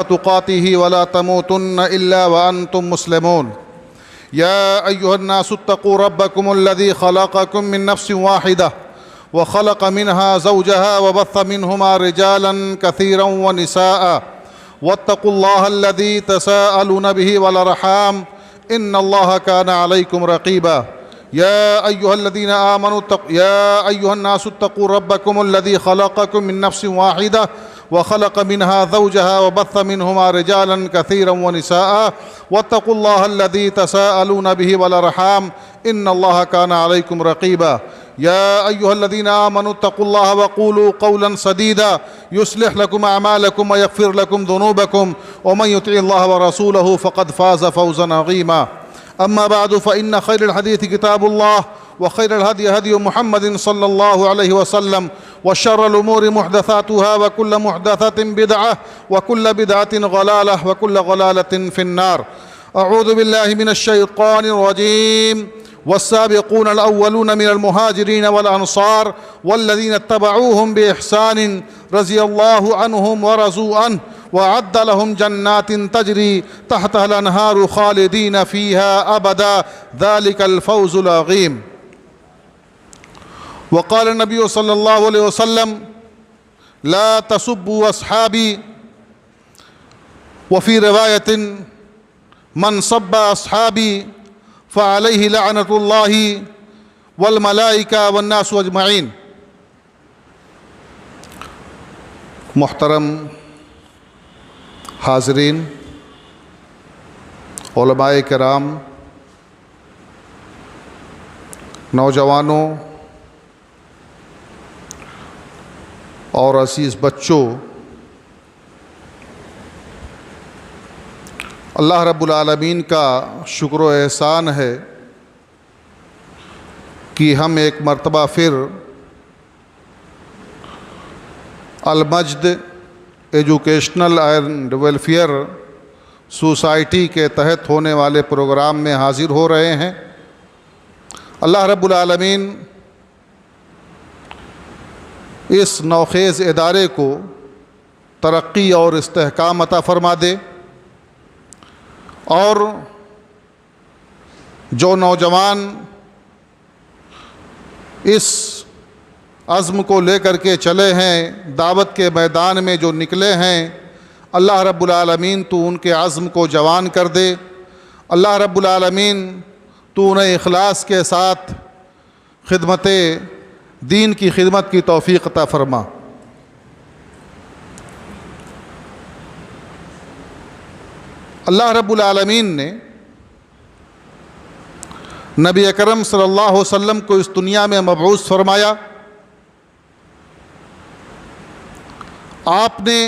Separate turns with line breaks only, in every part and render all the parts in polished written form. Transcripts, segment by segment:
تقاته ولا تموتن إلا وأنتم مسلمون. يا أيها الناس اتقوا ربكم الذي خلقكم من نفس واحدة وخلق منها زوجها وبث منهما رجالا كثيرا ونساء واتقوا الله الذي تساءلون به والأرحام إن الله كان عليكم رقيبا. يا أيها الناس اتقوا ربكم الذي خلقكم من نفس واحدة وخلق منها زوجها وبث منهما رجالا كثيرا ونساء واتقوا الله الذي تساءلون به والأرحام إن الله كان عليكم رقيبا. يا أيها الذين آمنوا اتقوا الله وقولوا قولا سديدا يصلح لكم أعمالكم ويغفر لكم ذنوبكم ومن يطع الله ورسوله فقد فاز فوزا عظيما. أما بعد فإن خير الحديث كتاب الله وخير الهدي هدي محمد صلى الله عليه وسلم وشر الأمور محدثاتها وكل محدثة بدعة وكل بدعة ضلالة وكل ضلالة في النار. أعوذ بالله من الشيطان الرجيم. والسابقون الأولون من المهاجرين والأنصار والذين اتبعوهم بإحسان رضي الله عنهم ورضوا عنه وأعد لهم جنات تجري تحتها الأنهار خالدين فيها أبدا ذلك الفوز العظيم. وقال النبي صلى الله عليه وسلم لا تسبوا أصحابي. وفي رواية من سب أصحابي فعليه لعنة الله والملائكة والناس أجمعين. محترم حاضرین، علماء کرام، نوجوانوں اور عزیز بچوں، اللہ رب العالمین کا شکر و احسان ہے کہ ہم ایک مرتبہ پھر المجد ایجوکیشنل اینڈ ویلفیئر سوسائٹی کے تحت ہونے والے پروگرام میں حاضر ہو رہے ہیں۔ اللہ رب العالمین اس نوخیز ادارے کو ترقی اور استحکام عطا فرما دے، اور جو نوجوان اس عزم کو لے کر کے چلے ہیں، دعوت کے میدان میں جو نکلے ہیں، اللہ رب العالمین تو ان کے عزم کو جوان کر دے۔ اللہ رب العالمین تو انہیں اخلاص کے ساتھ خدمت دین کی خدمت کی توفیق عطا فرما۔ اللہ رب العالمین نے نبی اکرم صلی اللہ علیہ وسلم کو اس دنیا میں مبعوث فرمایا۔ آپ نے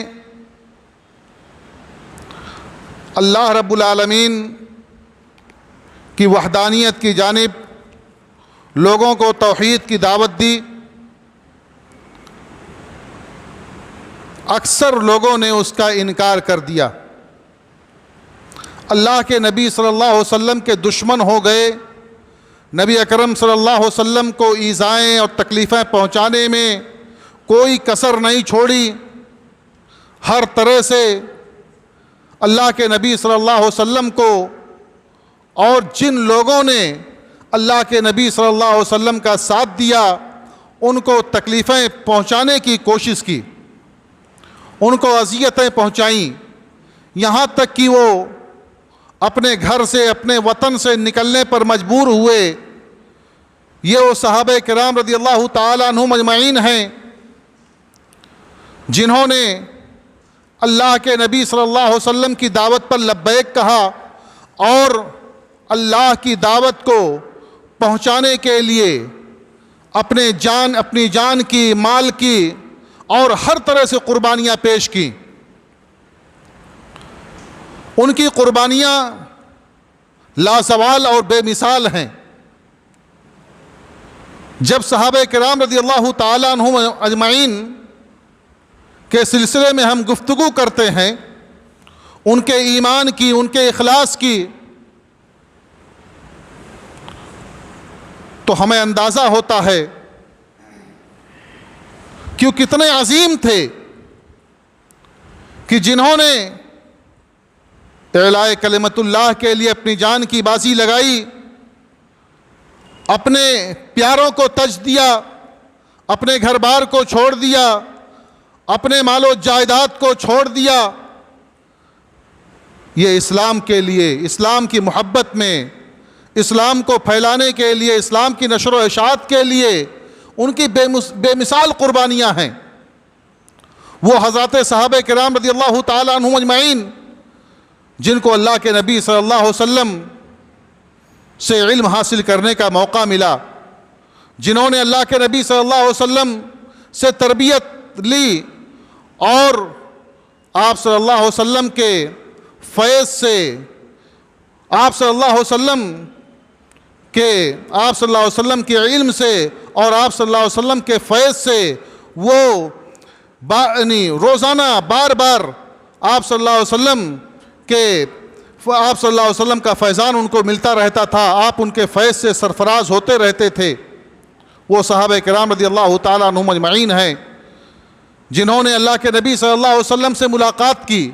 اللہ رب العالمین کی وحدانیت کی جانب لوگوں کو توحید کی دعوت دی۔ اکثر لوگوں نے اس کا انکار کر دیا، اللہ کے نبی صلی اللہ علیہ وسلم کے دشمن ہو گئے، نبی اکرم صلی اللہ علیہ وسلم کو ایذائیں اور تکلیفیں پہنچانے میں کوئی کسر نہیں چھوڑی۔ ہر طرح سے اللہ کے نبی صلی اللہ علیہ وسلم کو اور جن لوگوں نے اللہ کے نبی صلی اللہ علیہ وسلم کا ساتھ دیا ان کو تکلیفیں پہنچانے کی کوشش کی، ان کو اذیتیں پہنچائیں، یہاں تک کہ وہ اپنے گھر سے، اپنے وطن سے نکلنے پر مجبور ہوئے۔ یہ وہ صحابہ کرام رضی اللہ تعالیٰ عنہم اجمعین ہیں جنہوں نے اللہ کے نبی صلی اللہ علیہ وسلم کی دعوت پر لبیک کہا اور اللہ کی دعوت کو پہنچانے کے لیے اپنی جان کی، مال کی اور ہر طرح سے قربانیاں پیش کی۔ ان کی قربانیاں لازوال اور بے مثال ہیں۔ جب صحابہ کرام رضی اللہ تعالیٰ عنہم اجمعین کے سلسلے میں ہم گفتگو کرتے ہیں، ان کے ایمان کی، ان کے اخلاص کی، تو ہمیں اندازہ ہوتا ہے کہ وہ کتنے عظیم تھے کہ جنہوں نے اعلاء کلمت اللہ کے لیے اپنی جان کی بازی لگائی، اپنے پیاروں کو تج دیا، اپنے گھر بار کو چھوڑ دیا، اپنے مال و جائیداد کو چھوڑ دیا، یہ اسلام کے لیے، اسلام کی محبت میں، اسلام کو پھیلانے کے لیے، اسلام کی نشر و اشاعت کے لیے ان کی بے مثال قربانیاں ہیں۔ وہ حضرات صحابہ کرام رضی اللہ تعالیٰ عنہم اجمعین جن کو اللہ کے نبی صلی اللہ علیہ وسلم سے علم حاصل کرنے کا موقع ملا، جنہوں نے اللہ کے نبی صلی اللہ علیہ وسلم سے تربیت لی اور آپ صلی اللہ علیہ وسلم کے فیض سے، آپ صلی اللہ علیہ وسلم کے علم سے اور آپ صلی اللہ علیہ وسلم کے فیض سے وہ روزانہ بار بار آپ صلی اللہ علیہ وسلم کا فیضان ان کو ملتا رہتا تھا، آپ ان کے فیض سے سرفراز ہوتے رہتے تھے۔ وہ صحابہ کرام رضی اللہ تعالیٰ عنہم اجمعین ہیں جنہوں نے اللہ کے نبی صلی اللہ علیہ وسلم سے ملاقات کی،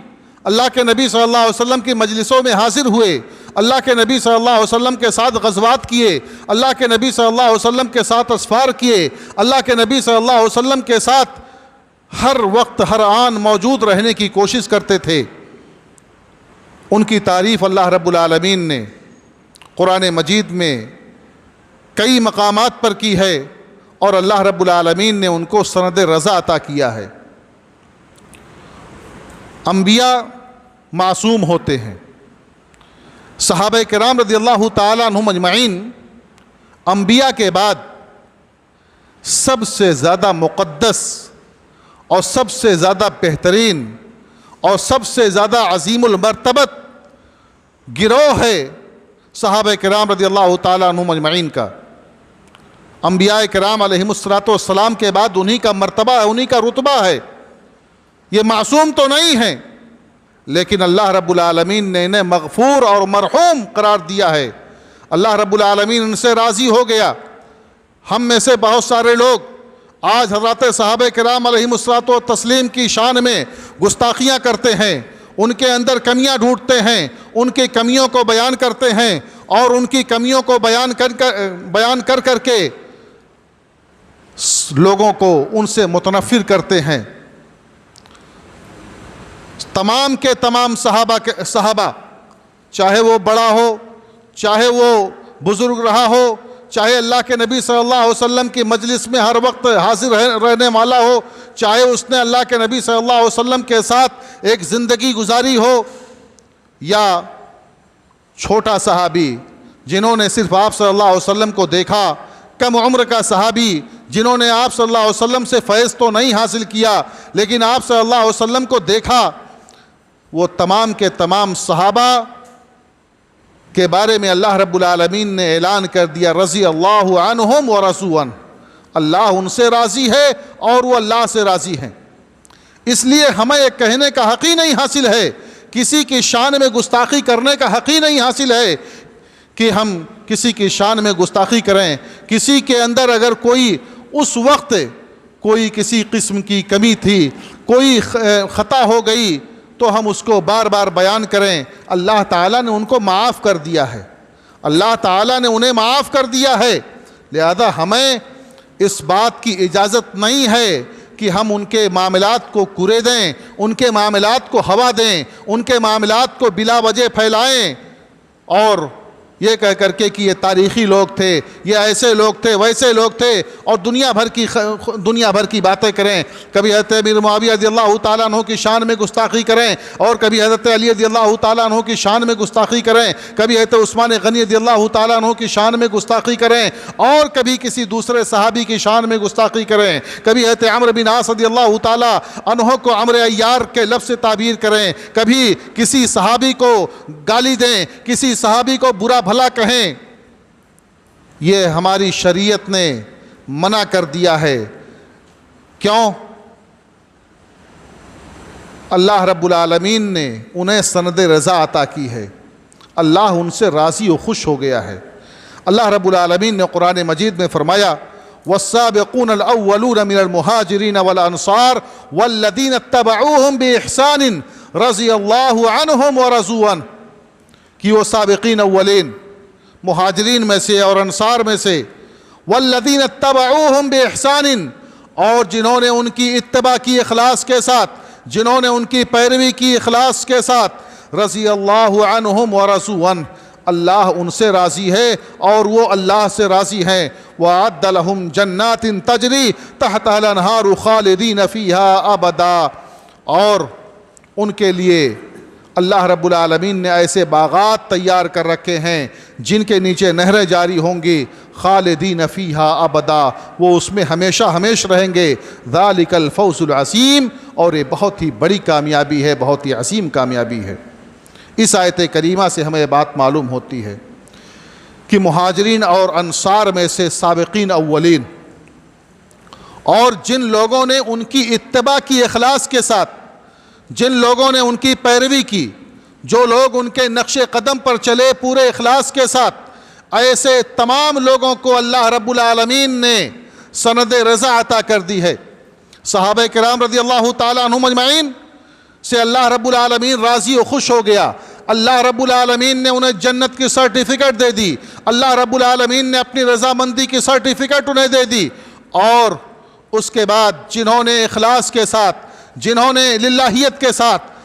اللہ کے نبی صلی اللہ علیہ وسلم کی مجلسوں میں حاضر ہوئے، اللہ کے نبی صلی اللہ علیہ وسلم کے ساتھ غزوات کیے، اللہ کے نبی صلی اللہ علیہ وسلم کے ساتھ اسفار کیے، اللہ کے نبی صلی اللہ علیہ وسلم کے ساتھ ہر وقت ہر آن موجود رہنے کی کوشش کرتے تھے۔ ان کی تعریف اللہ رب العالمین نے قرآن مجید میں کئی مقامات پر کی ہے اور اللہ رب العالمین نے ان کو سند رضا عطا کیا ہے۔ انبیاء معصوم ہوتے ہیں، صحابہ کرام رضی اللہ تعالیٰ عنہم اجمعین انبیاء کے بعد سب سے زیادہ مقدس اور سب سے زیادہ بہترین اور سب سے زیادہ عظیم المرتبت گروہ ہے صحابہ کرام رضی اللہ تعالیٰ عنہم اجمعین کا۔ انبیاء کرام علیہم السلام کے بعد انہی کا مرتبہ ہے، انہی کا رتبہ ہے۔ یہ معصوم تو نہیں ہیں لیکن اللہ رب العالمین نے انہیں مغفور اور مرحوم قرار دیا ہے، اللہ رب العالمین ان سے راضی ہو گیا۔ ہم میں سے بہت سارے لوگ آج حضرات صحابہ کرام علیہم التسلیم کی شان میں گستاخیاں کرتے ہیں، ان کے اندر کمیاں ڈھونڈتے ہیں، ان کی کمیوں کو بیان کرتے ہیں اور ان کی کمیوں کو بیان کر کے لوگوں کو ان سے متنفر کرتے ہیں۔ تمام کے تمام صحابہ چاہے وہ بڑا ہو، چاہے وہ بزرگ رہا ہو، چاہے اللہ کے نبی صلی اللہ علیہ وسلم کی مجلس میں ہر وقت حاضر رہنے والا ہو، چاہے اس نے اللہ کے نبی صلی اللہ علیہ وسلم کے ساتھ ایک زندگی گزاری ہو، یا چھوٹا صحابی جنہوں نے صرف آپ صلی اللہ علیہ وسلم کو دیکھا، کم عمر کا صحابی جنہوں نے آپ صلی اللہ علیہ وسلم سے فیض تو نہیں حاصل کیا لیکن آپ صلی اللہ علیہ وسلم کو دیکھا، وہ تمام کے تمام صحابہ کے بارے میں اللہ رب العالمین نے اعلان کر دیا رضی اللہ عنہم ورضوا عنہ، اللہ ان سے راضی ہے اور وہ اللہ سے راضی ہیں۔ اس لیے ہمیں یہ کہنے کا حق ہی نہیں حاصل ہے، کسی کی شان میں گستاخی کرنے کا حق ہی نہیں حاصل ہے کہ ہم کسی کی شان میں گستاخی کریں۔ کسی کے اندر اگر کوئی اس وقت کوئی کسی قسم کی کمی تھی، کوئی خطا ہو گئی تو ہم اس کو بار بار بیان کریں۔ اللہ تعالیٰ نے ان کو معاف کر دیا ہے، اللہ تعالیٰ نے انہیں معاف کر دیا ہے، لہذا ہمیں اس بات کی اجازت نہیں ہے کہ ہم ان کے معاملات کو کرے دیں، ان کے معاملات کو ہوا دیں، ان کے معاملات کو بلا وجہ پھیلائیں اور یہ کہہ کر کے کہ یہ تاریخی لوگ تھے، یہ ایسے لوگ تھے، ویسے لوگ تھے، اور دنیا بھر کی باتیں کریں۔ کبھی حضرت امیر معاویہ رضی اللہ تعالیٰ عنہ کی شان میں گستاخی کریں اور کبھی حضرت علی رضی اللہ تعالیٰ عنہ کی شان میں گستاخی کریں، کبھی حضرت عثمان غنی رضی اللہ تعالیٰ عنہ کی شان میں گستاخی کریں اور کبھی کسی دوسرے صحابی کی شان میں گستاخی کریں، کبھی حضرت عمرو بن عاص رضی اللہ تعالیٰ عنہ کو عمرو عیار کے لفظ سے تعبیر کریں، کبھی کسی صحابی کو گالی دیں، کسی صحابی کو برا بھلا کہیں۔ یہ ہماری شریعت نے منع کر دیا ہے۔ کیوں؟ اللہ رب العالمین نے انہیں سند رضا عطا کی ہے، اللہ ان سے راضی و خوش ہو گیا ہے۔ اللہ رب العالمین نے قرآن مجید میں فرمایا والسابقون الاولون من المہاجرین والانصار والذین اتبعوہم باحسان رضی اللہ عنہم ورضوا عنہ۔ کہ وہ سابقین اولین مہاجرین میں سے اور انصار میں سے، والذین اتبعوہم بإحسان، اور جنہوں نے ان کی اتباع کی اخلاص کے ساتھ، جنہوں نے ان کی پیروی کی اخلاص کے ساتھ، رضی اللہ عنہم ورضوا عنہ، اللہ ان سے راضی ہے اور وہ اللہ سے راضی ہیں، وَأَعَدَّ لَهُمْ جَنَّاتٍ تَجْرِي تَحْتَهَا الْأَنْهَارُ خَالِدِينَ فِيهَا أَبَدًا، اور ان کے لیے اللہ رب العالمین نے ایسے باغات تیار کر رکھے ہیں جن کے نیچے نہریں جاری ہوں گی، خالدین فیہا ابدا، وہ اس میں ہمیشہ ہمیش رہیں گے، ذالک الفوز العظیم، اور یہ بہت ہی بڑی کامیابی ہے، بہت ہی عظیم کامیابی ہے۔ اس آیت کریمہ سے ہمیں بات معلوم ہوتی ہے کہ مہاجرین اور انصار میں سے سابقین اولین اور جن لوگوں نے ان کی اتباع کی اخلاص کے ساتھ، جن لوگوں نے ان کی پیروی کی، جو لوگ ان کے نقش قدم پر چلے پورے اخلاص کے ساتھ، ایسے تمام لوگوں کو اللہ رب العالمین نے سند رضا عطا کر دی ہے۔ صحابہ کرام رضی اللہ تعالیٰ عنہم اجمعین سے اللہ رب العالمین راضی و خوش ہو گیا، اللہ رب العالمین نے انہیں جنت کی سرٹیفکیٹ دے دی، اللہ رب العالمین نے اپنی رضامندی کی سرٹیفکیٹ انہیں دے دی، اور اس کے بعد جنہوں نے اخلاص کے ساتھ، جنہوں نے للہیت کے ساتھ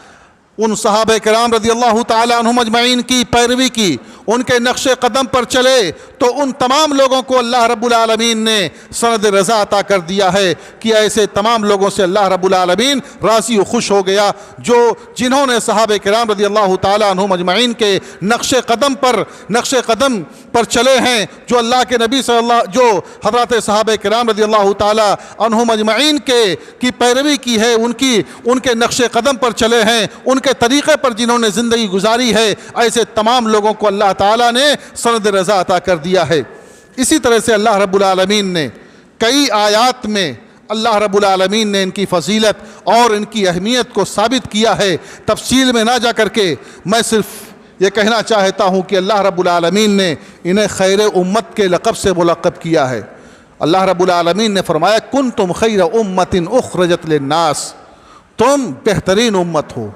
ان صحابہ کرام رضی اللہ تعالیٰ عنہم اجمعین کی پیروی کی، ان کے نقش قدم پر چلے، تو ان تمام لوگوں کو اللہ رب العالمین نے سند رضا عطا کر دیا ہے کہ ایسے تمام لوگوں سے اللہ رب العالمین راضی و خوش ہو گیا، جنہوں نے صحابہ کرام رضی اللہ تعالیٰ عنہم اجمعین کے نقش قدم پر چلے ہیں، جو اللہ کے نبی جو حضرات صحابہ کرام رضی اللہ تعالیٰ عنہم اجمعین کی پیروی کی ہے، ان کے نقش قدم پر چلے ہیں، ان کے طریقے پر جنہوں نے زندگی گزاری ہے، ایسے تمام لوگوں کو اللہ تعالیٰ نے سند رضا عطا کر دیا ہے۔ اسی طرح سے اللہ رب العالمین نے کئی آیات میں اللہ رب العالمین نے ان کی فضیلت اور ان کی اہمیت کو ثابت کیا ہے۔ تفصیل میں نہ جا کر کے میں صرف یہ کہنا چاہتا ہوں کہ اللہ رب العالمین نے انہیں خیر امت کے لقب سے ملقب کیا ہے۔ اللہ رب العالمین نے فرمایا کنتم خیر امت اخرجت للناس، تم بہترین امت ہو،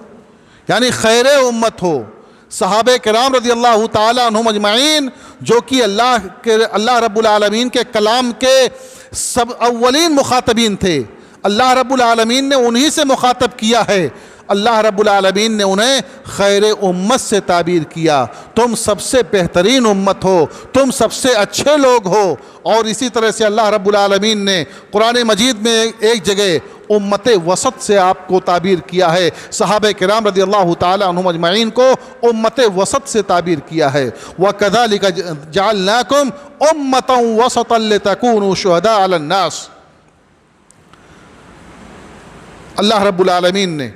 یعنی خیر امت ہو۔ صحابہ کرام رضی اللہ تعالیٰ عنہم اجمعین جو کہ اللہ رب العالمین کے کلام کے سب اولین مخاطبین تھے، اللہ رب العالمین نے انہی سے مخاطب کیا ہے، اللہ رب العالمین نے انہیں خیر امت سے تعبیر کیا، تم سب سے بہترین امت ہو، تم سب سے اچھے لوگ ہو۔ اور اسی طرح سے اللہ رب العالمین نے قرآن مجید میں ایک جگہ امت وسط سے آپ کو تعبیر کیا ہے، صحابہ کرام رضی اللہ تعالیٰ عنہم اجمعین کو امت وسط سے تعبیر کیا ہے۔ وَكَذَلِكَ جَعَلْنَاكُمْ أُمَّةً وَسَطًا لِتَكُونُوا شُهَدَاءَ عَلَى النَّاسِ، اللہ رب العالمین نے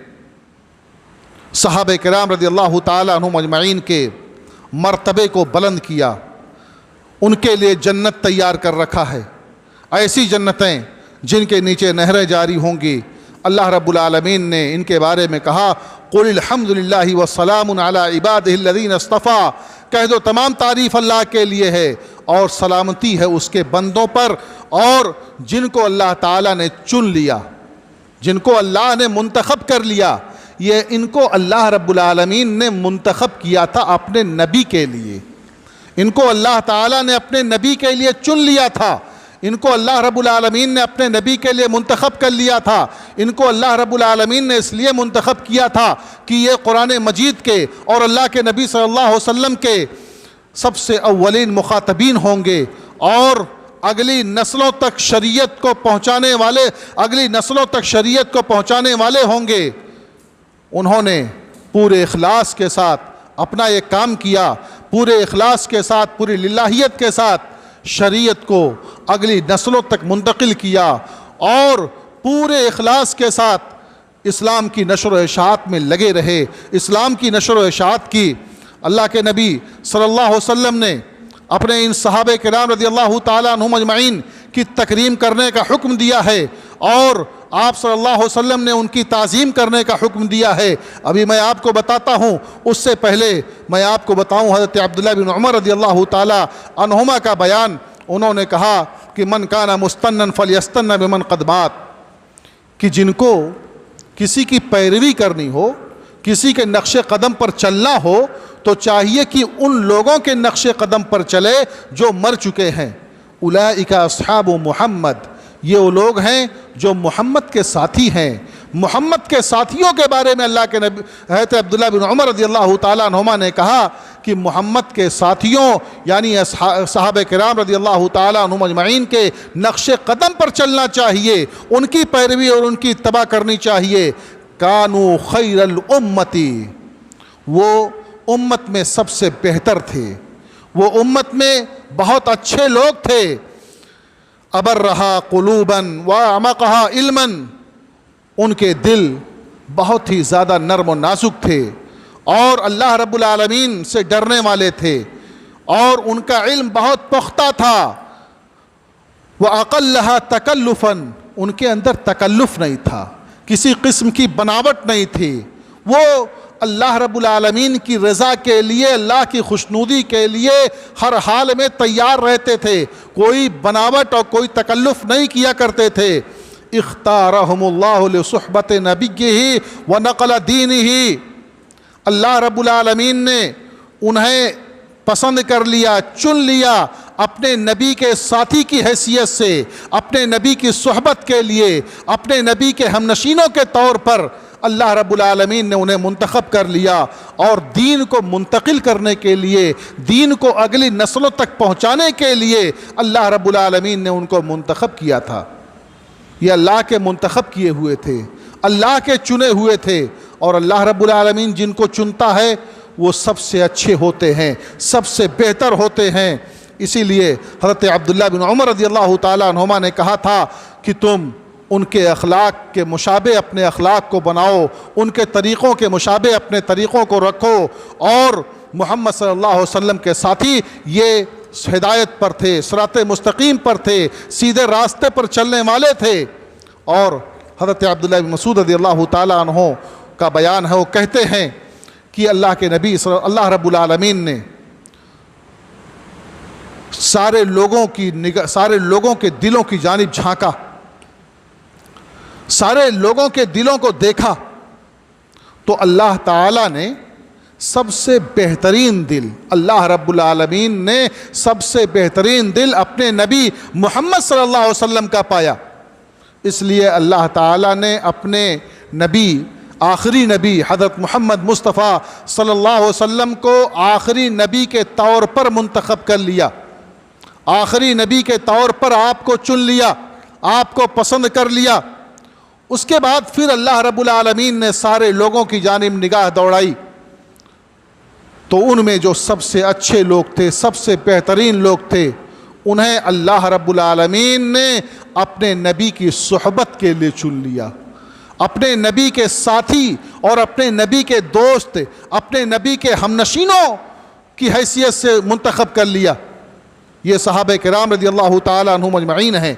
صحابہ کرام رضی اللہ تعالیٰ عنہم اجمعین کے مرتبے کو بلند کیا، ان کے لیے جنت تیار کر رکھا ہے، ایسی جنتیں جن کے نیچے نہریں جاری ہوں گی۔ اللہ رب العالمین نے ان کے بارے میں کہا قُلِ الْحَمْدُ لِلَّهِ وَالسَّلَامٌ عَلَىٰ عِبَادِهِ الَّذِينَ اصْطَفَىٰ، کہہ دو تمام تعریف اللہ کے لیے ہے اور سلامتی ہے اس کے بندوں پر، اور جن کو اللہ تعالیٰ نے چن لیا، جن کو اللہ نے منتخب کر لیا۔ یہ ان کو اللہ رب العالمین نے منتخب کیا تھا اپنے نبی کے لیے، ان کو اللہ تعالیٰ نے اپنے نبی کے لیے چن لیا تھا، ان کو اللہ رب العالمین نے اپنے نبی کے لیے منتخب کر لیا تھا، ان کو اللہ رب العالمین نے اس لیے منتخب کیا تھا کہ یہ قرآن مجید کے اور اللہ کے نبی صلی اللہ علیہ وسلم کے سب سے اولین مخاطبین ہوں گے، اور اگلی نسلوں تک شریعت کو پہنچانے والے ہوں گے۔ انہوں نے پورے اخلاص کے ساتھ اپنا یہ کام کیا، پورے اخلاص کے ساتھ، پوری للہیت کے ساتھ شریعت کو اگلی نسلوں تک منتقل کیا، اور پورے اخلاص کے ساتھ اسلام کی نشر و اشاعت میں لگے رہے، اسلام کی نشر و اشاعت کی۔ اللہ کے نبی صلی اللہ علیہ وسلم نے اپنے ان صحابہ کرام رضی اللہ تعالیٰ عنہم اجمعین کی تکریم کرنے کا حکم دیا ہے، اور آپ صلی اللہ علیہ وسلم نے ان کی تعظیم کرنے کا حکم دیا ہے۔ ابھی میں آپ کو بتاتا ہوں، اس سے پہلے میں آپ کو بتاؤں حضرت عبداللہ بن عمر رضی اللہ تعالیٰ عنہما کا بیان۔ انہوں نے کہا کہ من کان مستنن فلیستن بمن قد مات، کہ جن کو کسی کی پیروی کرنی ہو، کسی کے نقش قدم پر چلنا ہو، تو چاہیے کہ ان لوگوں کے نقش قدم پر چلے جو مر چکے ہیں۔ اولئک اصحاب محمد، یہ وہ لوگ ہیں جو محمد کے ساتھی ہیں۔ محمد کے ساتھیوں کے بارے میں اللہ کے نبی حضرت عبداللہ بن عمر رضی اللہ تعالیٰ عنہما نے کہا کہ محمد کے ساتھیوں یعنی صحابہ کرام رضی اللہ تعالیٰ عنہم اجمعین کے نقش قدم پر چلنا چاہیے، ان کی پیروی اور ان کی اتباع کرنی چاہیے۔ کانوا خیر الامتی، وہ امت میں سب سے بہتر تھے، وہ امت میں بہت اچھے لوگ تھے۔ ابرہا قلوبا واعمقہا علما، ان کے دل بہت ہی زیادہ نرم و نازک تھے اور اللہ رب العالمین سے ڈرنے والے تھے، اور ان کا علم بہت پختہ تھا۔ وَأَقَلَّهَا تَكَلُّفًا، ان کے اندر تکلف نہیں تھا، کسی قسم کی بناوٹ نہیں تھی، وہ اللہ رب العالمین کی رضا کے لیے، اللہ کی خوشنودی کے لیے ہر حال میں تیار رہتے تھے، کوئی بناوٹ اور کوئی تکلف نہیں کیا کرتے تھے۔ اختارہم اللہ لصحبت نبیہ ونقل دینہ، اللہ رب العالمین نے انہیں پسند کر لیا، چن لیا اپنے نبی کے ساتھی کی حیثیت سے، اپنے نبی کی صحبت کے لیے، اپنے نبی کے ہمنشینوں کے طور پر اللہ رب العالمین نے انہیں منتخب کر لیا، اور دین کو منتقل کرنے کے لیے، دین کو اگلی نسلوں تک پہنچانے کے لیے اللہ رب العالمین نے ان کو منتخب کیا تھا۔ یہ اللہ کے منتخب کیے ہوئے تھے، اللہ کے چنے ہوئے تھے، اور اللہ رب العالمین جن کو چنتا ہے وہ سب سے اچھے ہوتے ہیں، سب سے بہتر ہوتے ہیں۔ اسی لیے حضرت عبداللہ بن عمر رضی اللہ تعالیٰ عنہما نے کہا تھا کہ تم ان کے اخلاق کے مشابہ اپنے اخلاق کو بناؤ، ان کے طریقوں کے مشابہ اپنے طریقوں کو رکھو، اور محمد صلی اللہ علیہ وسلم کے ساتھی یہ ہدایت پر تھے، صراط مستقیم پر تھے، سیدھے راستے پر چلنے والے تھے۔ اور حضرت عبداللہ بن مسعود رضی اللہ تعالیٰ عنہ کا بیان ہے، وہ کہتے ہیں کہ اللہ کے نبی اللہ رب العالمین نے سارے لوگوں کے دلوں کی جانب جھانکا، سارے لوگوں کے دلوں کو دیکھا، تو اللہ تعالیٰ نے سب سے بہترین دل، اللہ رب العالمین نے سب سے بہترین دل اپنے نبی محمد صلی اللہ علیہ وسلم کا پایا۔ اس لیے اللہ تعالیٰ نے اپنے نبی، آخری نبی حضرت محمد مصطفیٰ صلی اللہ علیہ وسلم کو آخری نبی کے طور پر منتخب کر لیا، آخری نبی کے طور پر آپ کو چن لیا، آپ کو پسند کر لیا۔ اس کے بعد پھر اللہ رب العالمین نے سارے لوگوں کی جانب نگاہ دوڑائی، تو ان میں جو سب سے اچھے لوگ تھے، سب سے بہترین لوگ تھے، انہیں اللہ رب العالمین نے اپنے نبی کی صحبت کے لیے چن لیا، اپنے نبی کے ساتھی اور اپنے نبی کے دوست، اپنے نبی کے ہمنشینوں کی حیثیت سے منتخب کر لیا۔ یہ صحابہ کرام رضی اللہ تعالیٰ عنہم اجمعین ہیں،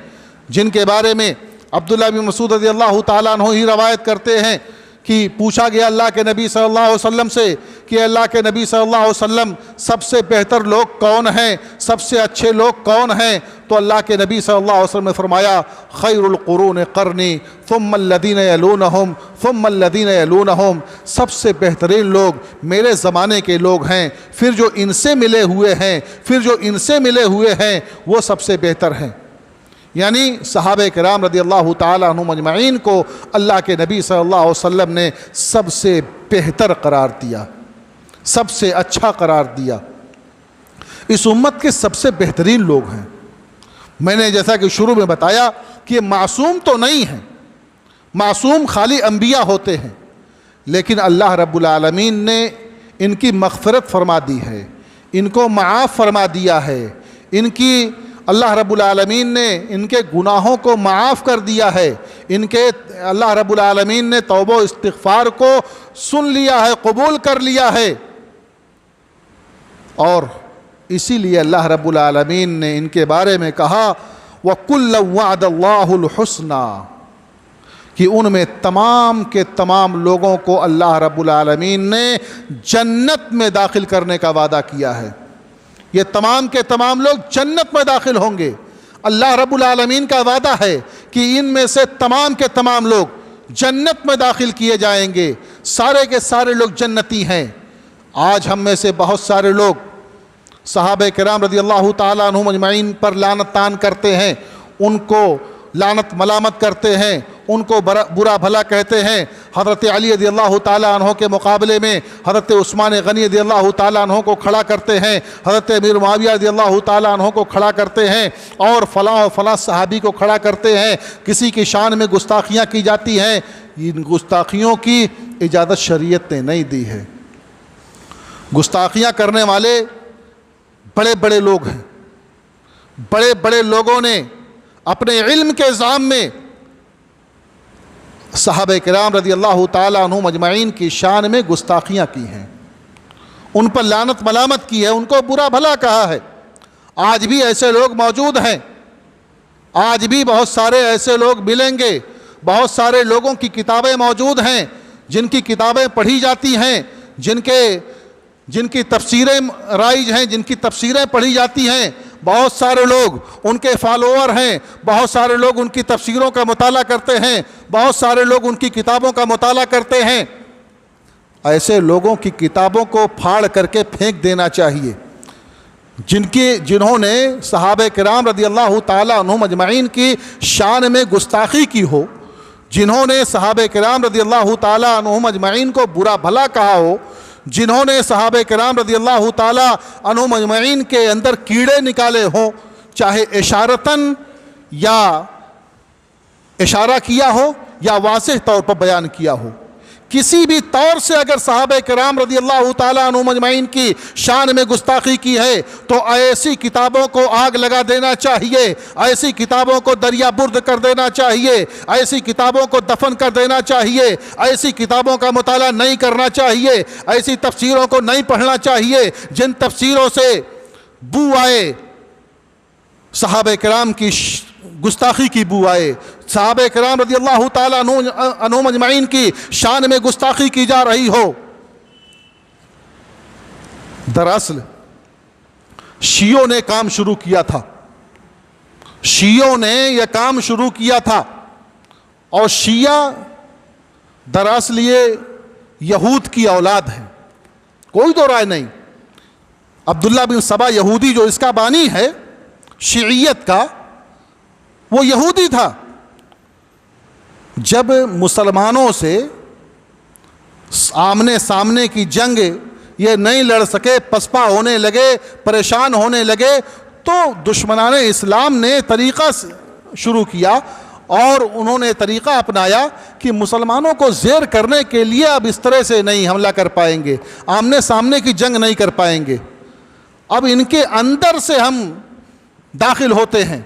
جن کے بارے میں عبداللہ بن مسعود رضی اللہ تعالیٰ عنہ ہی روایت کرتے ہیں کہ پوچھا گیا اللہ کے نبی صلی اللہ علیہ وسلم سے کہ اللہ کے نبی صلی اللہ علیہ وسلم سب سے بہتر لوگ کون ہیں، سب سے اچھے لوگ کون ہیں؟ تو اللہ کے نبی صلی اللہ علیہ وسلم نے فرمایا خیر القرون قرنی ثم الذین یلونہم ثم الذین یلونہم، سب سے بہترین لوگ میرے زمانے کے لوگ ہیں، پھر جو ان سے ملے ہوئے ہیں، پھر جو ان سے ملے ہوئے ہیں وہ سب سے بہتر ہیں۔ یعنی صحابہ کرام رضی اللہ تعالیٰ عنہم اجمعین کو اللہ کے نبی صلی اللہ علیہ وسلم نے سب سے بہتر قرار دیا، سب سے اچھا قرار دیا۔ اس امت کے سب سے بہترین لوگ ہیں۔ میں نے جیسا کہ شروع میں بتایا کہ معصوم تو نہیں ہیں، معصوم خالی انبیاء ہوتے ہیں، لیکن اللہ رب العالمین نے ان کی مغفرت فرما دی ہے، ان کو معاف فرما دیا ہے، ان کی اللہ رب العالمین نے ان کے گناہوں کو معاف کر دیا ہے، ان کے اللہ رب العالمین نے توبہ و استغفار کو سن لیا ہے، قبول کر لیا ہے، اور اسی لیے اللہ رب العالمین نے ان کے بارے میں کہا وَكُلًّا وَعَدَ اللَّهُ الْحُسْنَى، کہ ان میں تمام کے تمام لوگوں کو اللہ رب العالمین نے جنت میں داخل کرنے کا وعدہ کیا ہے۔ یہ تمام کے تمام لوگ جنت میں داخل ہوں گے۔ اللہ رب العالمین کا وعدہ ہے کہ ان میں سے تمام کے تمام لوگ جنت میں داخل کیے جائیں گے، سارے کے سارے لوگ جنتی ہیں۔ آج ہم میں سے بہت سارے لوگ صحابہ کرام رضی اللہ تعالیٰ عنہم اجمعین پر لعنت طعن کرتے ہیں، ان کو لعنت ملامت کرتے ہیں، ان کو برا بھلا کہتے ہیں۔ حضرت علی رضی اللہ تعالیٰ عنہ کے مقابلے میں حضرت عثمان غنی رضی اللہ تعالیٰ عنہ کو کھڑا کرتے ہیں، حضرت امیر معاویہ رضی اللہ تعالیٰ عنہ کو کھڑا کرتے ہیں، اور فلاں و فلاں صحابی کو کھڑا کرتے ہیں۔ کسی کی شان میں گستاخیاں کی جاتی ہیں، ان گستاخیوں کی اجازت شریعت نے نہیں دی ہے۔ گستاخیاں کرنے والے بڑے بڑے لوگ ہیں، بڑے بڑے لوگوں نے اپنے علم کے الزام میں صحابہ کرام رضی اللہ تعالیٰ عنہم اجمعین کی شان میں گستاخیاں کی ہیں، ان پر لعنت ملامت کی ہے، ان کو برا بھلا کہا ہے۔ آج بھی ایسے لوگ موجود ہیں، آج بھی بہت سارے ایسے لوگ ملیں گے، بہت سارے لوگوں کی کتابیں موجود ہیں جن کی کتابیں پڑھی جاتی ہیں، جن کی تفسیریں رائج ہیں، جن کی تفسیریں پڑھی جاتی ہیں، بہت سارے لوگ ان کے فالوور ہیں، بہت سارے لوگ ان کی تفسیروں کا مطالعہ کرتے ہیں، بہت سارے لوگ ان کی کتابوں کا مطالعہ کرتے ہیں۔ ایسے لوگوں کی کتابوں کو پھاڑ کر کے پھینک دینا چاہیے، جنہوں نے صحابہ کرام رضی اللہ تعالیٰ عنہم اجمعین کی شان میں گستاخی کی ہو، جنہوں نے صحابہ کرام رضی اللہ تعالیٰ عنہم اجمعین کو برا بھلا کہا ہو، جنہوں نے صحابہ کرام رضی اللہ تعالیٰ عنہم اجمعین کے اندر کیڑے نکالے ہوں، چاہے اشارتاً یا اشارہ کیا ہو یا واضح طور پر بیان کیا ہو، کسی بھی طور سے اگر صحابہ کرام رضی اللہ تعالیٰ عنہم اجمعین کی شان میں گستاخی کی ہے تو ایسی کتابوں کو آگ لگا دینا چاہیے، ایسی کتابوں کو دریا برد کر دینا چاہیے، ایسی کتابوں کو دفن کر دینا چاہیے، ایسی کتابوں کا مطالعہ نہیں کرنا چاہیے، ایسی تفسیروں کو نہیں پڑھنا چاہیے جن تفسیروں سے بو آئے، صحابہ کرام کی گستاخی کی بو آئے، صحابہ کرام رضی اللہ تعالیٰ عنہم اجمعین کی شان میں گستاخی کی جا رہی ہو۔ دراصل شیعوں نے کام شروع کیا تھا، شیعوں نے یہ کام شروع کیا تھا، اور شیعہ دراصل یہ یہود کی اولاد ہے، کوئی دو رائے نہیں۔ عبداللہ بن سبا یہودی جو اس کا بانی ہے شیعیت کا، وہ یہودی تھا۔ جب مسلمانوں سے آمنے سامنے کی جنگ یہ نہیں لڑ سکے، پسپا ہونے لگے، پریشان ہونے لگے، تو دشمنان اسلام نے طریقہ شروع کیا، اور انہوں نے طریقہ اپنایا کہ مسلمانوں کو زیر کرنے کے لیے اب اس طرح سے نہیں حملہ کر پائیں گے، آمنے سامنے کی جنگ نہیں کر پائیں گے، اب ان کے اندر سے ہم داخل ہوتے ہیں،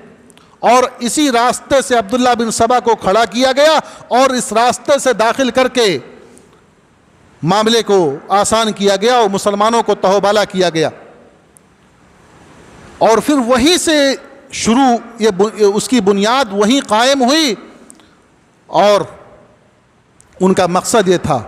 اور اسی راستے سے عبداللہ بن سبا کو کھڑا کیا گیا، اور اس راستے سے داخل کر کے معاملے کو آسان کیا گیا اور مسلمانوں کو تہوبالا کیا گیا، اور پھر وہیں سے شروع اس کی بنیاد وہیں قائم ہوئی، اور ان کا مقصد یہ تھا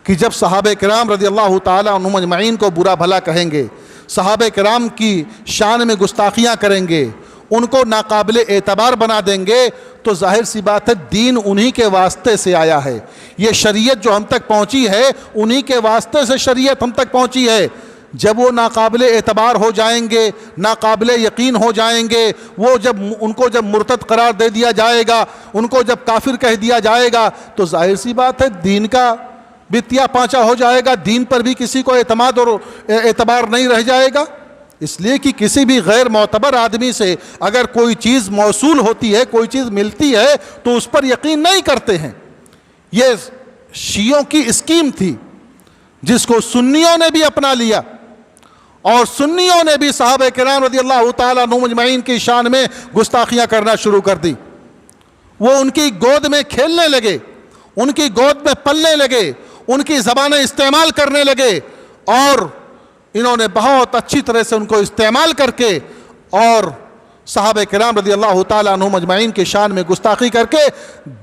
کہ جب صحابہ کرام رضی اللہ تعالیٰ عنہم اجمعین کو برا بھلا کہیں گے، صحابہ کرام کی شان میں گستاخیاں کریں گے، ان کو ناقابل اعتبار بنا دیں گے، تو ظاہر سی بات ہے دین انہی کے واسطے سے آیا ہے، یہ شریعت جو ہم تک پہنچی ہے انہی کے واسطے سے شریعت ہم تک پہنچی ہے۔ جب وہ ناقابل اعتبار ہو جائیں گے، ناقابل یقین ہو جائیں گے، وہ جب ان کو جب مرتد قرار دے دیا جائے گا، ان کو جب کافر کہہ دیا جائے گا، تو ظاہر سی بات ہے دین کا بتیا پانچا ہو جائے گا، دین پر بھی کسی کو اعتماد اور اعتبار نہیں رہ جائے گا۔ اس لیے کہ کسی بھی غیر معتبر آدمی سے اگر کوئی چیز موصول ہوتی ہے، کوئی چیز ملتی ہے، تو اس پر یقین نہیں کرتے ہیں۔ یہ شیعوں کی اسکیم تھی جس کو سنیوں نے بھی اپنا لیا، اور سنیوں نے بھی صحابہ کرام رضی اللہ تعالیٰ عنہم اجمعین کی شان میں گستاخیاں کرنا شروع کر دی۔ وہ ان کی گود میں کھیلنے لگے، ان کی گود میں پلنے لگے، ان کی زبانیں استعمال کرنے لگے، اور انہوں نے بہت اچھی طرح سے ان کو استعمال کر کے اور صحابہ کرام رضی اللہ تعالیٰ عنہم اجمعین کی شان میں گستاخی کر کے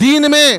دین میں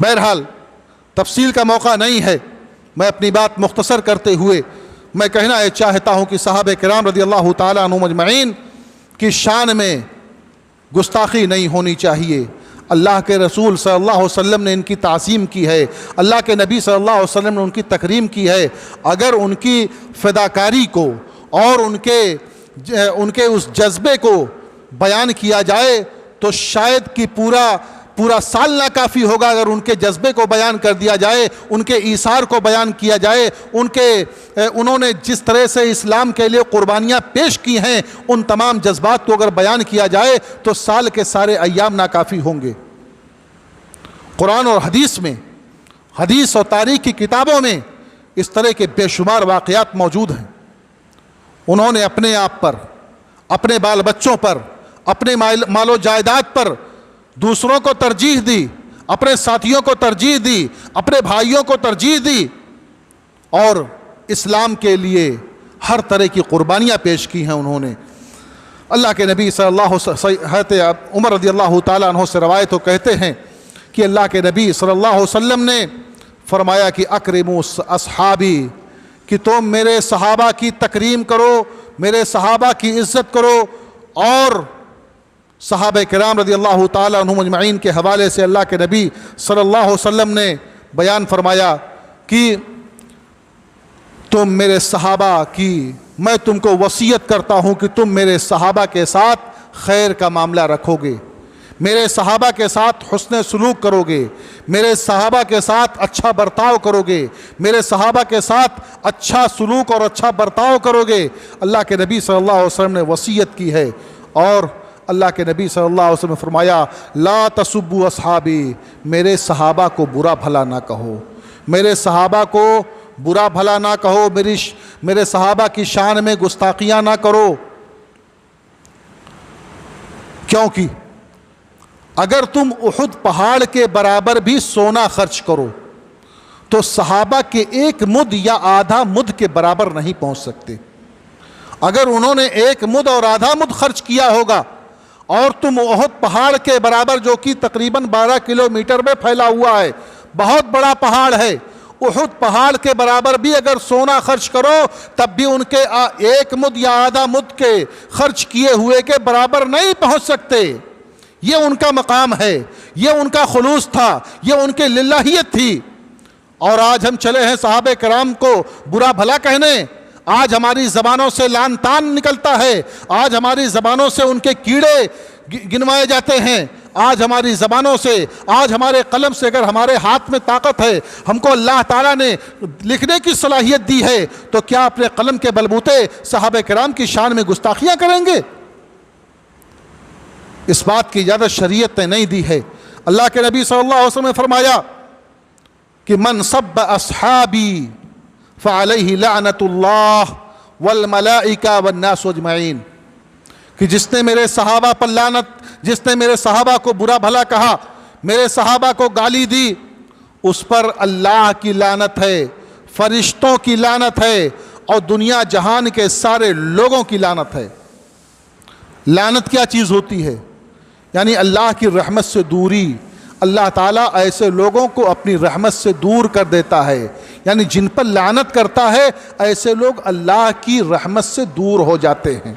بہرحال تفصیل کا موقع نہیں ہے، میں اپنی بات مختصر کرتے ہوئے میں کہنا یہ چاہتا ہوں کہ صحابہ کرام رضی اللہ تعالیٰ عنہم اجمعین کی شان میں گستاخی نہیں ہونی چاہیے۔ اللہ کے رسول صلی اللہ علیہ وسلم نے ان کی تعظیم کی ہے، اللہ کے نبی صلی اللہ علیہ وسلم نے ان کی تکریم کی ہے، اگر ان کی فداکاری کو اور ان کے اس جذبے کو بیان کیا جائے تو شاید کہ پورا سال ناکافی ہوگا اگر ان کے جذبے کو بیان کر دیا جائے، ان کے ایثار کو بیان کیا جائے، انہوں نے جس طرح سے اسلام کے لیے قربانیاں پیش کی ہیں ان تمام جذبات کو اگر بیان کیا جائے تو سال کے سارے ایام ناکافی ہوں گے۔ قرآن اور حدیث میں، حدیث اور تاریخ کی کتابوں میں اس طرح کے بے شمار واقعات موجود ہیں۔ انہوں نے اپنے آپ پر، اپنے بال بچوں پر، اپنے مال و جائیداد پر دوسروں کو ترجیح دی، اپنے ساتھیوں کو ترجیح دی، اپنے بھائیوں کو ترجیح دی اور اسلام کے لیے ہر طرح کی قربانیاں پیش کی ہیں انہوں نے۔ اللہ کے نبی صلی اللہ حضرت عمر رضی اللہ تعالیٰ عنہ سے روایت ہو، کہتے ہیں کہ اللہ کے نبی صلی اللہ علیہ وسلم نے فرمایا کہ اکرموا اصحابی، کہ تم میرے صحابہ کی تکریم کرو، میرے صحابہ کی عزت کرو۔ اور صحابہ کرام رضی اللہ تعالیٰ عنہم اجمعین کے حوالے سے اللہ کے نبی صلی اللہ علیہ وسلم نے بیان فرمایا کہ تم میرے صحابہ کی، میں تم کو وصیت کرتا ہوں کہ تم میرے صحابہ کے ساتھ خیر کا معاملہ رکھو گے، میرے صحابہ کے ساتھ حسن سلوک کرو گے، میرے صحابہ کے ساتھ اچھا برتاؤ کرو گے، میرے صحابہ کے ساتھ اچھا سلوک اور اچھا برتاؤ کرو گے۔ اللہ کے نبی صلی اللہ علیہ وسلم نے وصیت کی ہے۔ اور اللہ کے نبی صلی اللہ علیہ وسلم نے فرمایا لا تسبوا اصحابی، میرے صحابہ کو برا بھلا نہ کہو، میرے صحابہ کو برا بھلا نہ کہو، میرے صحابہ کی شان میں گستاخیاں نہ کرو۔ کیونکہ اگر تم احد پہاڑ کے برابر بھی سونا خرچ کرو تو صحابہ کے ایک مد یا آدھا مد کے برابر نہیں پہنچ سکتے۔ اگر انہوں نے ایک مد اور آدھا مد خرچ کیا ہوگا اور تم احد پہاڑ کے برابر، جو کہ تقریباً 12 کلومیٹر میں پھیلا ہوا ہے، بہت بڑا پہاڑ ہے، احد پہاڑ کے برابر بھی اگر سونا خرچ کرو تب بھی ان کے ایک مد یا آدھا مد کے خرچ کیے ہوئے کے برابر نہیں پہنچ سکتے۔ یہ ان کا مقام ہے، یہ ان کا خلوص تھا، یہ ان کی للہیت تھی۔ اور آج ہم چلے ہیں صحابہ کرام کو برا بھلا کہنے، آج ہماری زبانوں سے لعن طعن نکلتا ہے، آج ہماری زبانوں سے ان کے کیڑے گنوائے جاتے ہیں، آج ہماری زبانوں سے، آج ہمارے قلم سے، اگر ہمارے ہاتھ میں طاقت ہے، ہم کو اللہ تعالیٰ نے لکھنے کی صلاحیت دی ہے، تو کیا اپنے قلم کے بلبوتے صحابہ کرام کی شان میں گستاخیاں کریں گے؟ اس بات کی اجازت شریعت نے نہیں دی ہے۔ اللہ کے نبی صلی اللہ علیہ وسلم نے فرمایا کہ من سب اصحابی فعلیہ لعنت اللہ والملائکہ والناس اجمعین، کہ جس نے میرے صحابہ پر لعنت، جس نے میرے صحابہ کو برا بھلا کہا، میرے صحابہ کو گالی دی، اس پر اللہ کی لعنت ہے، فرشتوں کی لعنت ہے اور دنیا جہان کے سارے لوگوں کی لعنت ہے۔ لعنت کیا چیز ہوتی ہے؟ یعنی اللہ کی رحمت سے دوری۔ اللہ تعالیٰ ایسے لوگوں کو اپنی رحمت سے دور کر دیتا ہے، یعنی جن پر لعنت کرتا ہے ایسے لوگ اللہ کی رحمت سے دور ہو جاتے ہیں،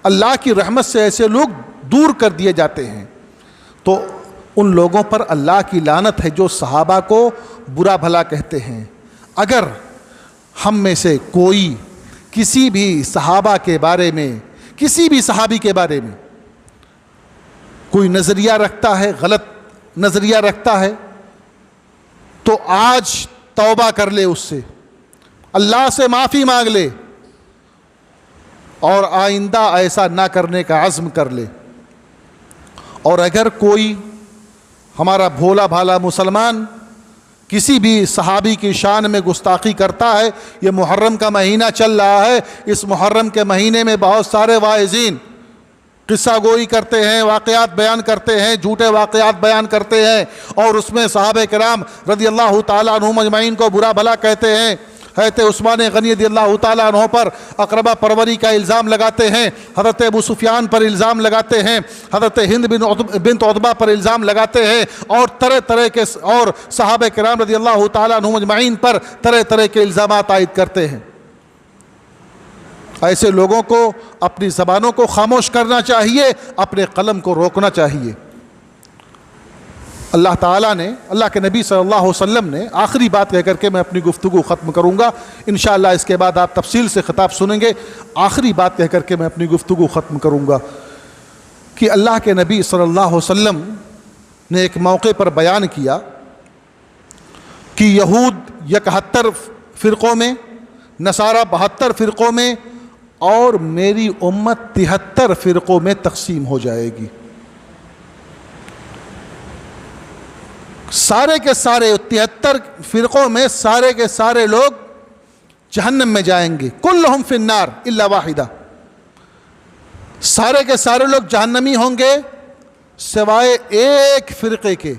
اللہ کی رحمت سے ایسے لوگ دور کر دیے جاتے ہیں۔ تو ان لوگوں پر اللہ کی لعنت ہے جو صحابہ کو برا بھلا کہتے ہیں۔ اگر ہم میں سے کوئی کسی بھی صحابہ کے بارے میں، کسی بھی صحابی کے بارے میں کوئی نظریہ رکھتا ہے، غلط نظریہ رکھتا ہے، تو آج توبہ کر لے، اس سے اللہ سے معافی مانگ لے اور آئندہ ایسا نہ کرنے کا عزم کر لے۔ اور اگر کوئی ہمارا بھولا بھالا مسلمان کسی بھی صحابی کی شان میں گستاخی کرتا ہے، یہ محرم کا مہینہ چل رہا ہے، اس محرم کے مہینے میں بہت سارے واعظین قصہ گوئی کرتے ہیں، واقعات بیان کرتے ہیں، جھوٹے واقعات بیان کرتے ہیں اور اس میں صحابہ کرام رضی اللہ تعالیٰ عنہم اجمعین کو برا بھلا کہتے ہیں۔ حضرت عثمان غنی رضی اللہ تعالیٰ عنہ پر اقربا پروری کا الزام لگاتے ہیں، حضرت ابو سفیان پر الزام لگاتے ہیں، حضرت ہند بنت عتبہ پر الزام لگاتے ہیں، اور طرح طرح کے اور صحابہ کرام رضی اللہ تعالیٰ عنہم اجمعین پر طرح طرح کے الزامات عائد کرتے ہیں۔ ایسے لوگوں کو اپنی زبانوں کو خاموش کرنا چاہیے، اپنے قلم کو روکنا چاہیے۔ اللہ تعالیٰ نے، اللہ کے نبی صلی اللہ علیہ وسلم نے آخری بات کہہ کر کے میں اپنی گفتگو ختم کروں گا، انشاءاللہ اس کے بعد آپ تفصیل سے خطاب سنیں گے۔ آخری بات کہہ کر کے میں اپنی گفتگو ختم کروں گا کہ اللہ کے نبی صلی اللہ علیہ وسلم نے ایک موقع پر بیان کیا کہ یہود 71 فرقوں میں، نصارہ 72 فرقوں میں، اور میری امت 73 فرقوں میں تقسیم ہو جائے گی۔ سارے کے سارے 73 فرقوں میں سارے کے سارے لوگ جہنم میں جائیں گے، کلہم فی النار الا واحدہ، سارے کے سارے لوگ جہنمی ہوں گے سوائے ایک فرقے کے۔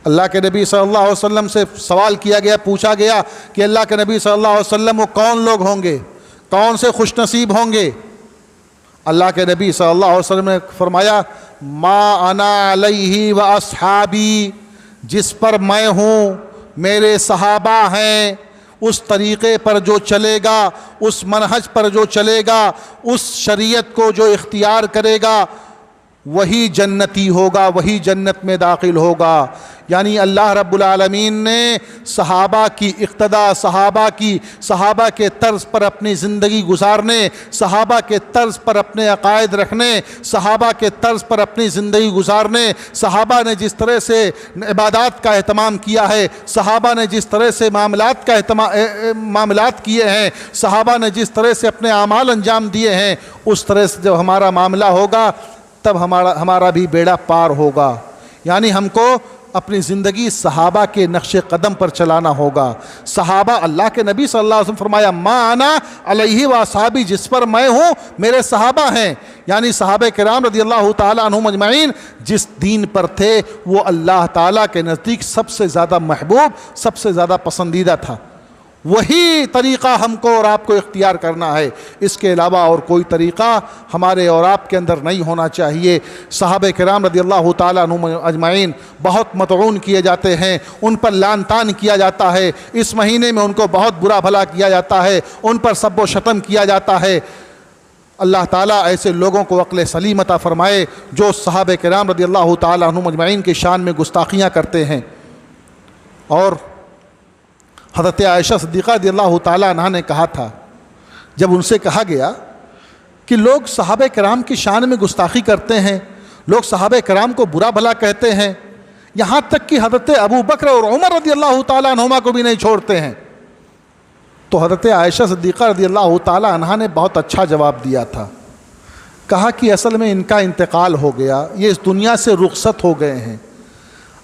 اللہ کے نبی صلی اللہ علیہ وسلم سے سوال کیا گیا، پوچھا گیا کہ اللہ کے نبی صلی اللہ علیہ وسلم وہ کون لوگ ہوں گے، کون سے خوش نصیب ہوں گے؟ اللہ کے نبی صلی اللہ علیہ وسلم نے فرمایا ما انا علیہ و اصحابی، جس پر میں ہوں میرے صحابہ ہیں، اس طریقے پر جو چلے گا، اس منہج پر جو چلے گا، اس شریعت کو جو اختیار کرے گا، وہی جنتی ہوگا، وہی جنت میں داخل ہوگا۔ یعنی اللہ رب العالمین نے صحابہ کی اقتداء، صحابہ کے طرز پر اپنی زندگی گزارنے، صحابہ کے طرز پر اپنے عقائد رکھنے، صحابہ کے طرز پر اپنی زندگی گزارنے، صحابہ نے جس طرح سے عبادات کا اہتمام کیا ہے، صحابہ نے جس طرح سے معاملات کیے ہیں، صحابہ نے جس طرح سے اپنے اعمال انجام دیے ہیں، اس طرح سے جب ہمارا معاملہ ہوگا تب ہمارا بھی بیڑا پار ہوگا۔ یعنی ہم کو اپنی زندگی صحابہ کے نقش قدم پر چلانا ہوگا۔ صحابہ، اللہ کے نبی صلی اللہ علیہ وسلم فرمایا ما انا علیہ و اصحابی، جس پر میں ہوں میرے صحابہ ہیں، یعنی صحابہ کرام رضی اللہ تعالیٰ عنہم اجمعین جس دین پر تھے وہ اللہ تعالیٰ کے نزدیک سب سے زیادہ محبوب، سب سے زیادہ پسندیدہ تھا۔ وہی طریقہ ہم کو اور آپ کو اختیار کرنا ہے، اس کے علاوہ اور کوئی طریقہ ہمارے اور آپ کے اندر نہیں ہونا چاہیے۔ صحابہ کرام رضی اللہ تعالیٰ عنہم اجمعین بہت مطعون کیے جاتے ہیں، ان پر لعن طعن کیا جاتا ہے، اس مہینے میں ان کو بہت برا بھلا کیا جاتا ہے، ان پر سب و شتم کیا جاتا ہے۔ اللہ تعالیٰ ایسے لوگوں کو عقل سلیم عطا فرمائے جو صحابہ کرام رضی اللہ تعالیٰ عنہم اجمعین کی شان میں گستاخیاں کرتے ہیں۔ اور حضرت عائشہ صدیقہ رضی اللہ تعالیٰ عنہا نے کہا تھا، جب ان سے کہا گیا کہ لوگ صحابہ کرام کی شان میں گستاخی کرتے ہیں، لوگ صحابہ کرام کو برا بھلا کہتے ہیں، یہاں تک کہ حضرت ابو بکر اور عمر رضی اللہ تعالیٰ عنہما کو بھی نہیں چھوڑتے ہیں، تو حضرت عائشہ صدیقہ رضی اللہ تعالیٰ عنہا نے بہت اچھا جواب دیا تھا۔ کہا کہ اصل میں ان کا انتقال ہو گیا، یہ اس دنیا سے رخصت ہو گئے ہیں،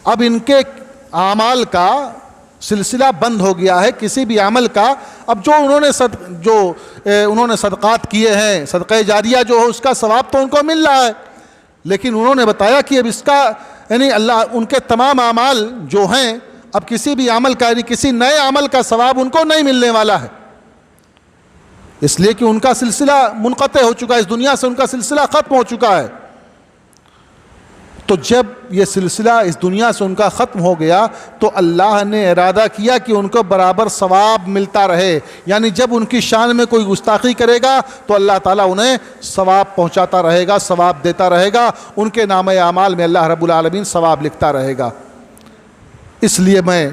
اب ان کے اعمال کا سلسلہ بند ہو گیا ہے، کسی بھی عمل کا اب جو انہوں نے صدقات کیے ہیں، صدقہ جاریہ جو ہو اس کا ثواب تو ان کو مل رہا ہے، لیکن انہوں نے بتایا کہ اب اس کا یعنی اللہ ان کے تمام اعمال جو ہیں اب کسی بھی عمل کا یعنی کسی نئے عمل کا ثواب ان کو نہیں ملنے والا ہے، اس لیے کہ ان کا سلسلہ منقطع ہو چکا ہے، اس دنیا سے ان کا سلسلہ ختم ہو چکا ہے۔ تو جب یہ سلسلہ اس دنیا سے ان کا ختم ہو گیا تو اللہ نے ارادہ کیا کہ ان کو برابر ثواب ملتا رہے، یعنی جب ان کی شان میں کوئی گستاخی کرے گا تو اللہ تعالیٰ انہیں ثواب پہنچاتا رہے گا، ثواب دیتا رہے گا، ان کے نامہ اعمال میں اللہ رب العالمین ثواب لکھتا رہے گا۔ اس لیے میں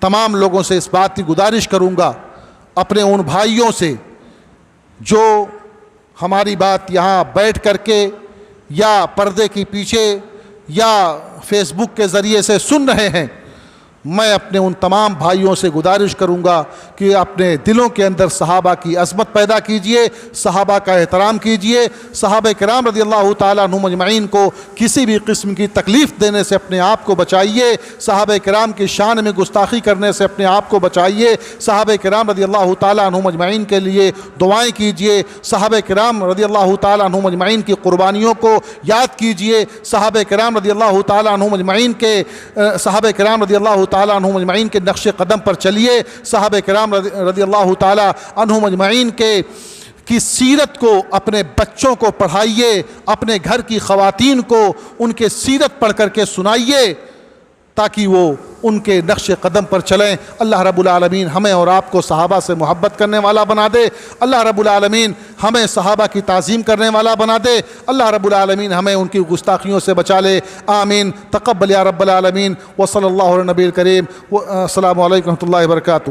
تمام لوگوں سے اس بات کی گزارش کروں گا، اپنے ان بھائیوں سے جو ہماری بات یہاں بیٹھ کر کے یا پردے کے پیچھے یا فیس بک کے ذریعے سے سن رہے ہیں، میں اپنے ان تمام بھائیوں سے گزارش کروں گا کہ اپنے دلوں کے اندر صحابہ کی عظمت پیدا کیجئے، صحابہ کا احترام کیجئے، صحابہ کرام رضی اللہ تعالیٰ عنہم اجمعین کو کسی بھی قسم کی تکلیف دینے سے اپنے آپ کو بچائیے، صحابہ کرام کی شان میں گستاخی کرنے سے اپنے آپ کو بچائیے، صحابہ کرام رضی اللہ تعالیٰ عنہم اجمعین کے لیے دعائیں کیجئے، صحابہ کرام رضی اللہ تعالیٰ عنہم اجمعین کی قربانیوں کو یاد کیجئے، صحابہ کرام رضی اللہ تعالیٰ عنہم اجمعین کے تعالیٰ عنہم اجمعین کے نقش قدم پر چلیے، صحابہ کرام رضی اللہ تعالیٰ عنہم اجمعین کی سیرت کو اپنے بچوں کو پڑھائیے، اپنے گھر کی خواتین کو ان کے سیرت پڑھ کر کے سنائیے، تاکہ وہ ان کے نقش قدم پر چلیں۔ اللہ رب العالمین ہمیں اور آپ کو صحابہ سے محبت کرنے والا بنا دے۔ اللہ رب العالمین ہمیں صحابہ کی تعظیم کرنے والا بنا دے۔ اللہ رب العالمین ہمیں ان کی گستاخیوں سے بچا لے، آمین۔ تقبل یا رب العالمین۔ وصلی اللہ علی نبی الکریم۔ السلام علیکم و رحمۃ اللہ وبرکاتہ۔